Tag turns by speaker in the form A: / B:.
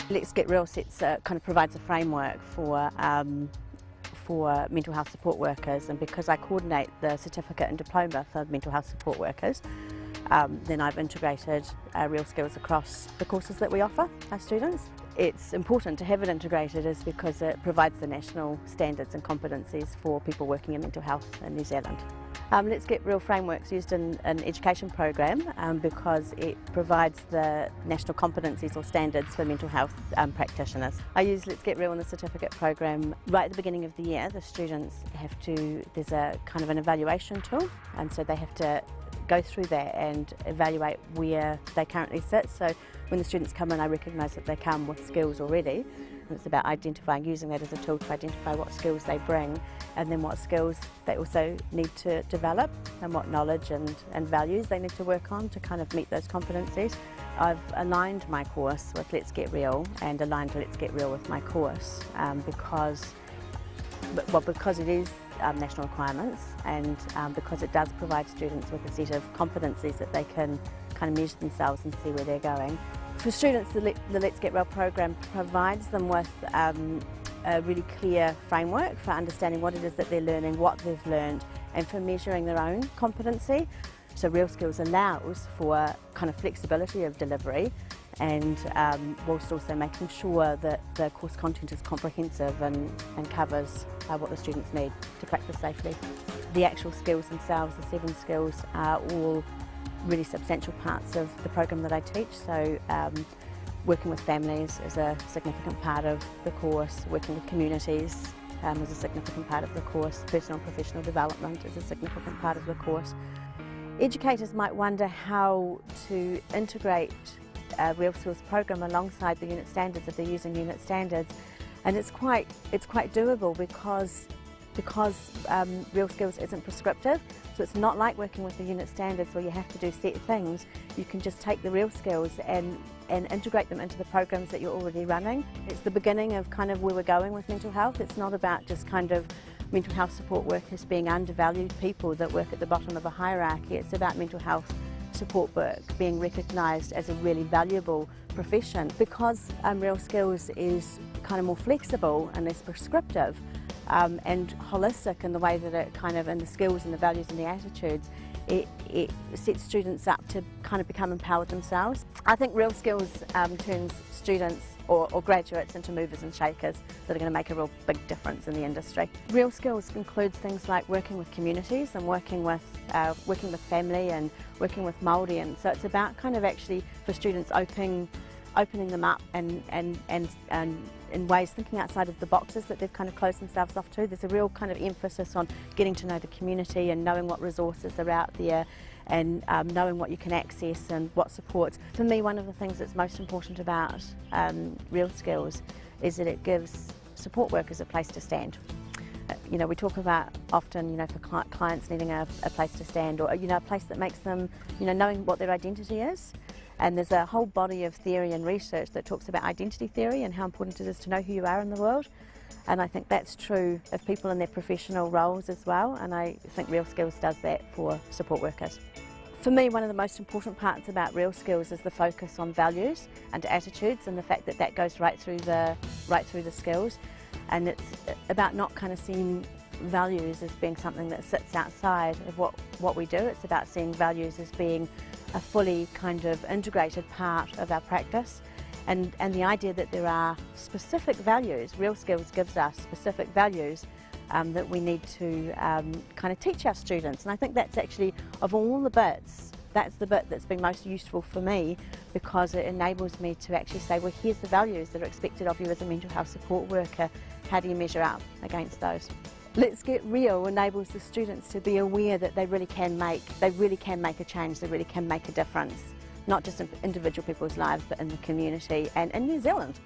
A: Let's Get Real kind of provides a framework for mental health support workers, and because I coordinate the certificate and diploma for mental health support workers, then I've integrated real skills across the courses that we offer our students. It's important to have it integrated is because it provides the national standards and competencies for people working in mental health in New Zealand. Let's Get Real frameworks used in an education program because it provides the national competencies or standards for mental health practitioners. I use Let's Get Real in the certificate program right at the beginning of the year. The students there's a kind of an evaluation tool, and so they have to go through that and evaluate where they currently sit. So when the students come in, I recognise that they come with skills already. And it's about using that as a tool to identify what skills they bring, and then what skills they also need to develop, and what knowledge and values they need to work on to kind of meet those competencies. I've aligned my course with Let's Get Real and aligned Let's Get Real with my course because it is national requirements, and because it does provide students with a set of competencies that they can kind of measure themselves and see where they're going. For students, the Let's Get Real program provides them with a really clear framework for understanding what it is that they're learning, what they've learned, and for measuring their own competency. So Real Skills allows for kind of flexibility of delivery, and whilst also making sure that the course content is comprehensive and covers what the students need to practice safely. The actual skills themselves, the 7 skills, are all really substantial parts of the program that I teach. So working with families is a significant part of the course, working with communities is a significant part of the course, personal and professional development is a significant part of the course. Educators might wonder how to integrate a Real Skills program alongside the unit standards if they're using unit standards, and it's quite doable because Real Skills isn't prescriptive. So it's not like working with the unit standards where you have to do set things. You can just take the Real Skills and integrate them into the programs that you're already running. It's the beginning of kind of where we're going with mental health. It's not about just kind of mental health support workers being undervalued people that work at the bottom of a hierarchy. It's about mental health support work being recognised as a really valuable profession. Because Real Skills is kind of more flexible and less prescriptive, and holistic in the way that it kind of, in the skills and the values and the attitudes, it sets students up to kind of become empowered themselves. I think Real Skills turns students or graduates into movers and shakers that are going to make a real big difference in the industry. Real Skills includes things like working with communities and working with family and working with Māori, and so it's about kind of actually for students opening them up and in ways thinking outside of the boxes that they've kind of closed themselves off to. There's a real kind of emphasis on getting to know the community and knowing what resources are out there, and knowing what you can access and what supports. For me, one of the things that's most important about Real Skills is that it gives support workers a place to stand. You know, we talk about often, you know, for clients needing a place to stand, or, you know, a place that makes them, you know, knowing what their identity is. And there's a whole body of theory and research that talks about identity theory and how important it is to know who you are in the world. And I think that's true of people in their professional roles as well, and I think Real Skills does that for support workers. For me, one of the most important parts about Real Skills is the focus on values and attitudes, and the fact that that goes right through the skills. And it's about not kind of seeing values as being something that sits outside of what we do. It's about seeing values as being a fully kind of integrated part of our practice, and the idea that there are specific values. Real Skills gives us specific values that we need to kind of teach our students, and I think that's actually, of all the bits, that's the bit that's been most useful for me, because it enables me to actually say, well, here's the values that are expected of you as a mental health support worker. How do you measure up against those? Let's Get Real enables the students to be aware that they really can make a change, they really can make a difference, not just in individual people's lives, but in the community and in New Zealand.